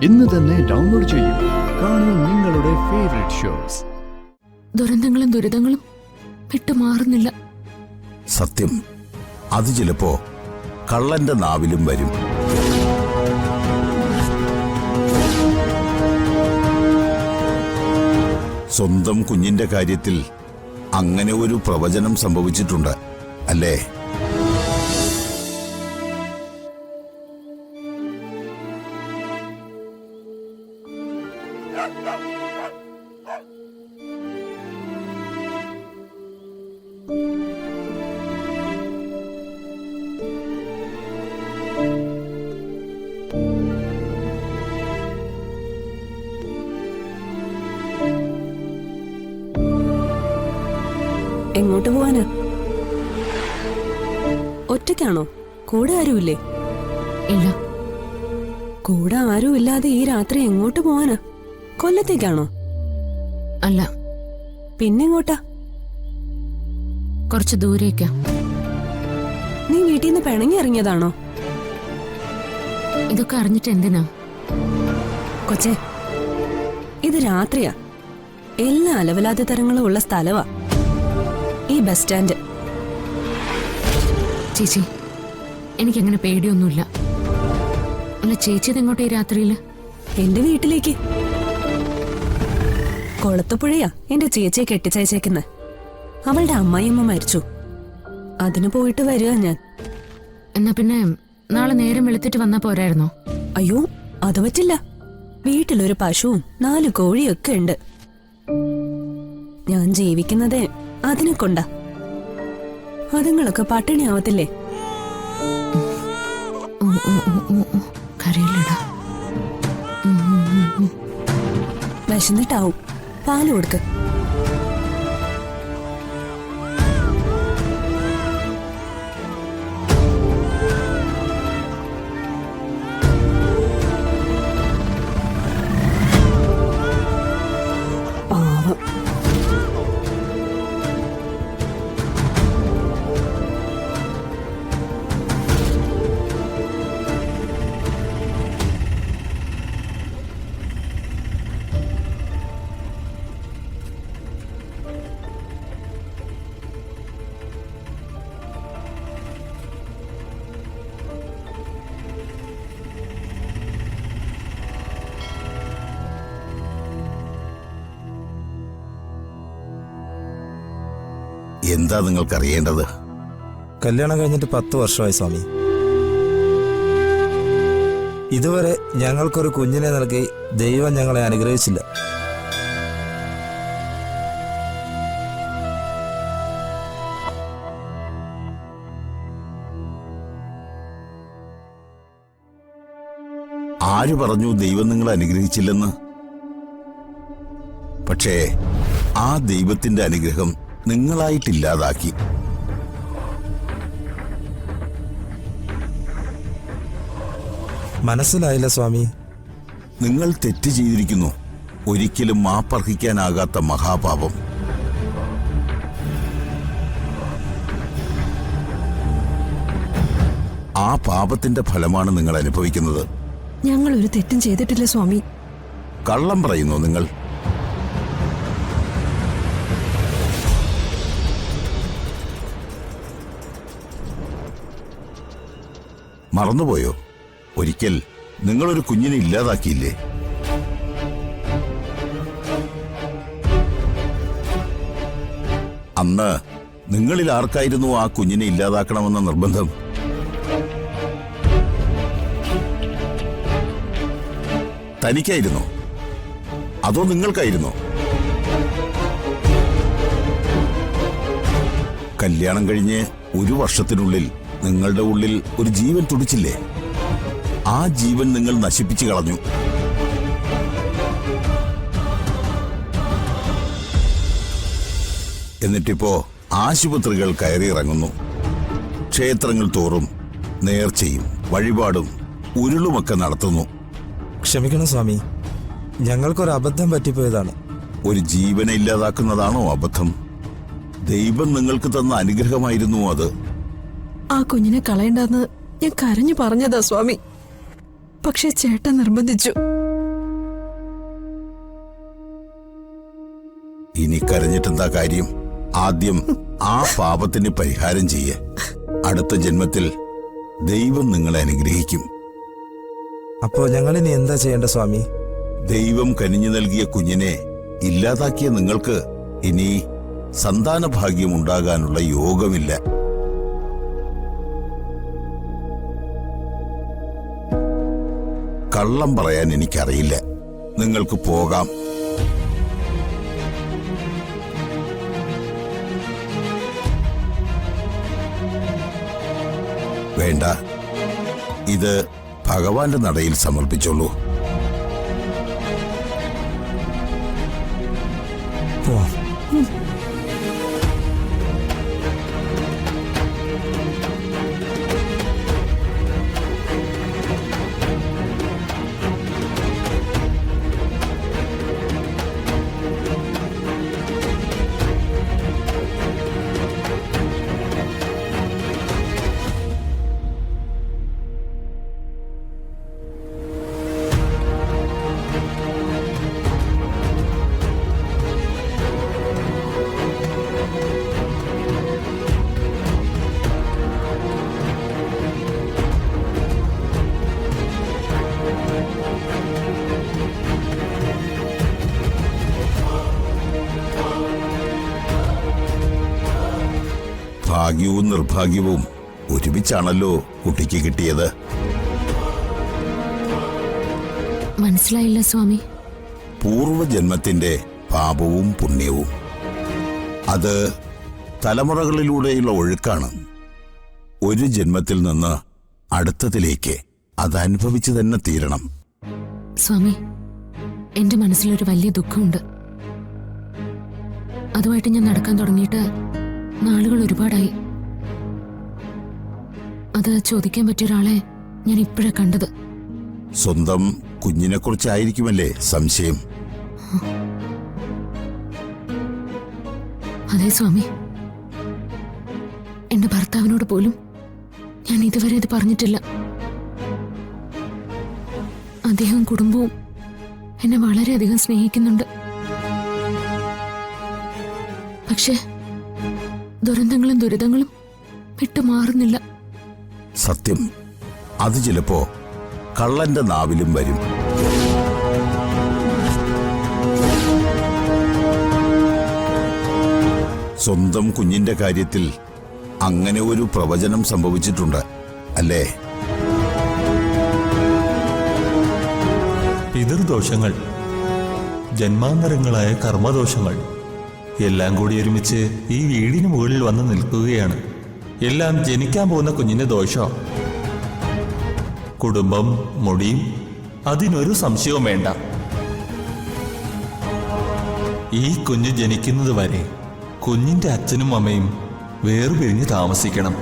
ഇന്ന് തന്നെ ഡൗൺലോഡ് ചെയ്യൂ. കാണൂ നിങ്ങളുടെ ഫേവറേറ്റ് ഷോസ്. ദുരന്തങ്ങളും ദുരിതങ്ങളും വിട്ടുമാറുന്നില്ല. സത്യം, അത് ചിലപ്പോ കള്ളന്റെ നാവിലും വരും. സ്വന്തം കുഞ്ഞിന്റെ കാര്യത്തിൽ അങ്ങനെ ഒരു പ്രവചനം സംഭവിച്ചിട്ടുണ്ട് അല്ലേ? എങ്ങോട്ട് പോവാനാ? ഒറ്റയ്ക്കാണോ? കൂടെ ആരുമില്ലേ? ഇല്ല. കൂടെ ആരും ഇല്ലാതെ ഈ രാത്രി എങ്ങോട്ട് പോവാനാ? കൊല്ലത്തേക്കാണോ? അല്ല. പിന്നെങ്ങോട്ടാ? കുറച്ച് ദൂരേക്കാ. നീ വീട്ടിൽ നിന്ന് പിണങ്ങി ഇറങ്ങിയതാണോ? ഇതൊക്കെ അറിഞ്ഞിട്ട് എന്തിനാ? കൊച്ചേ, ഇത് രാത്രിയാ. എല്ലാ അലവലാതി തരങ്ങളും ഉള്ള സ്ഥലവാ ഈ ബസ് സ്റ്റാൻഡ്. ചേച്ചി, എനിക്കങ്ങനെ പേടിയൊന്നുമില്ല. അല്ല, ചേച്ചി ഇതെങ്ങോട്ടെ ഈ രാത്രിയില്? എന്റെ വീട്ടിലേക്ക്. കൊളത്തുപുഴയാ എന്റെ ചേച്ചിയെ കെട്ടിച്ചയച്ചേക്കുന്നെ. അവളുടെ അമ്മായിയമ്മ മരിച്ചു. അതിന് പോയിട്ട് വരിക ഞാൻ. എന്നാ പിന്നെ നാളെ നേരം വെളുത്തിട്ട് വന്നാ പോരായിരുന്നോ? അയ്യോ, അത് പറ്റില്ല. വീട്ടിലൊരു പശുവും 4 കോഴിയൊക്കെ ഉണ്ട്. ഞാൻ ജീവിക്കുന്നതേ അതിനെ കൊണ്ടാ. അതുങ്ങളൊക്കെ പട്ടിണിയാവത്തില്ലേ? കരയില്ലടാ. വിശന്നിട്ടാവും. പാല് കൊടുക്ക്. പാവം. എന്താ നിങ്ങൾക്കറിയേണ്ടത്? കല്യാണം കഴിഞ്ഞിട്ട് 10 വർഷമായി സ്വാമി. ഇതുവരെ ഞങ്ങൾക്കൊരു കുഞ്ഞിനെ നൽകി ദൈവം ഞങ്ങളെ അനുഗ്രഹിച്ചില്ല. ആര് പറഞ്ഞു ദൈവം നിങ്ങളെ അനുഗ്രഹിച്ചില്ലെന്ന്? പക്ഷേ ആ ദൈവത്തിന്റെ അനുഗ്രഹം നിങ്ങളായിട്ടില്ലാതാക്കി. മനസ്സിലായില്ല സ്വാമി. നിങ്ങൾ തെറ്റ് ചെയ്തിരിക്കുന്നു. ഒരിക്കലും മാപ്പർഹിക്കാനാകാത്ത മഹാപാപം. ആ പാപത്തിന്റെ ഫലമാണ് നിങ്ങൾ അനുഭവിക്കുന്നത്. ഞങ്ങൾ ഒരു തെറ്റും ചെയ്തിട്ടില്ല സ്വാമി. കള്ളം പറയുന്നു നിങ്ങൾ. മറന്നുപോയോ? ഒരിക്കൽ നിങ്ങളൊരു കുഞ്ഞിനെ ഇല്ലാതാക്കിയില്ലേ? അന്ന് നിങ്ങളിൽ ആർക്കായിരുന്നു ആ കുഞ്ഞിനെ ഇല്ലാതാക്കണമെന്ന നിർബന്ധം? തനിക്കായിരുന്നോ? അതോ നിങ്ങൾക്കായിരുന്നോ? കല്യാണം കഴിഞ്ഞ് 1 വർഷത്തിനുള്ളിൽ നിങ്ങളുടെ ഉള്ളിൽ ഒരു ജീവൻ തുടിച്ചില്ലേ? ആ ജീവൻ നിങ്ങൾ നശിപ്പിച്ചു കളഞ്ഞു. എന്നിട്ടിപ്പോ ആശുപത്രികൾ കയറിയിറങ്ങുന്നു. ക്ഷേത്രങ്ങൾ തോറും നേർച്ചയും വഴിപാടും ഉരുളുമൊക്കെ നടത്തുന്നു. ക്ഷമിക്കണം സ്വാമി, ഞങ്ങൾക്കൊരു അബദ്ധം പറ്റിപ്പോയതാണ്. ഒരു ജീവനെ ഇല്ലാതാക്കുന്നതാണോ അബദ്ധം? ദൈവം നിങ്ങൾക്ക് തന്ന അനുഗ്രഹമായിരുന്നു അത്. ആ കുഞ്ഞിനെ കളയണ്ടെന്ന് ഞാൻ കരഞ്ഞു പറഞ്ഞതാ സ്വാമി. പക്ഷെ ചേട്ടൻ നിർബന്ധിച്ചു. ഇനി കരഞ്ഞിട്ടെന്താ കാര്യം? ആദ്യം ആ പാപത്തിന് പരിഹാരം ചെയ്യ്. അടുത്ത ജന്മത്തിൽ ദൈവം നിങ്ങളെ അനുഗ്രഹിക്കും. അപ്പോ ഞങ്ങളിനി എന്താ ചെയ്യേണ്ട സ്വാമി? ദൈവം കനിഞ്ഞു നൽകിയ കുഞ്ഞിനെ ഇല്ലാതാക്കിയ നിങ്ങൾക്ക് ഇനി സന്താന ഭാഗ്യം ഉണ്ടാകാനുള്ള യോഗമില്ല. കള്ളം പറയാൻ എനിക്കറിയില്ല. നിങ്ങൾക്ക് പോകാം. വേണ്ട, ഇത് ഭഗവാന്റെ നടയിൽ സമർപ്പിച്ചോളൂ. പോവാം. ഭാഗ്യവും നിർഭാഗ്യവും ഒരുമിച്ചാണല്ലോ കുട്ടിക്ക് കിട്ടിയത്. മനസ്സിലായില്ല സ്വാമി. പൂർവജന്മത്തിന്റെ പാപവും പുണ്യവും അത് തലമുറകളിലൂടെയുള്ള ഒഴുക്കാണ്. ഒരു ജന്മത്തിൽ നിന്ന് അടുത്തതിലേക്ക് അത് അനുഭവിച്ചു തന്നെ തീരണം. സ്വാമി, എന്റെ മനസ്സിലൊരു വലിയ ദുഃഖമുണ്ട്. അതുമായിട്ട് ഞാൻ നടക്കാൻ തുടങ്ങിയിട്ട് നാളുകൾ ഒരുപാടായി. അത് ചോദിക്കാൻ പറ്റിയ ഒരാളെ ഞാൻ ഇപ്പോഴാ കണ്ടത്. സ്വന്തം കുഞ്ഞിനെ കുറിച്ചായിരിക്കുമല്ലേ സംശയം? അതെ സ്വാമി, എന്റെ ഭർത്താവിനോട് പോലും ഞാൻ ഇതുവരെ ഇത് പറഞ്ഞിട്ടില്ല. അദ്ദേഹവും കുടുംബവും എന്നെ വളരെയധികം സ്നേഹിക്കുന്നുണ്ട്. പക്ഷേ ദുരന്തങ്ങളും ദുരിതങ്ങളും വിട്ടുമാറുന്നില്ല. സത്യം, അത് ചിലപ്പോ കള്ളന്റെ നാവിലും വരും. സ്വന്തം കുഞ്ഞിന്റെ കാര്യത്തിൽ അങ്ങനെ ഒരു പ്രവചനം സംഭവിച്ചിട്ടുണ്ട് അല്ലേ? പിതൃദോഷങ്ങൾ, ജന്മാന്തരങ്ങളായ കർമ്മദോഷങ്ങൾ എല്ലാം കൂടി ഒരുമിച്ച് ഈ വീടിന് മുകളിൽ വന്ന് നിൽക്കുകയാണ്. എല്ലാം ജനിക്കാൻ പോകുന്ന കുഞ്ഞിന്റെ ദോഷം. കുടുംബം മുടിയും, അതിനൊരു സംശയവും വേണ്ട. ഈ കുഞ്ഞ് ജനിക്കുന്നത് വരെ കുഞ്ഞിന്റെ അച്ഛനും അമ്മയും വേർപിരിഞ്ഞ് താമസിക്കണം.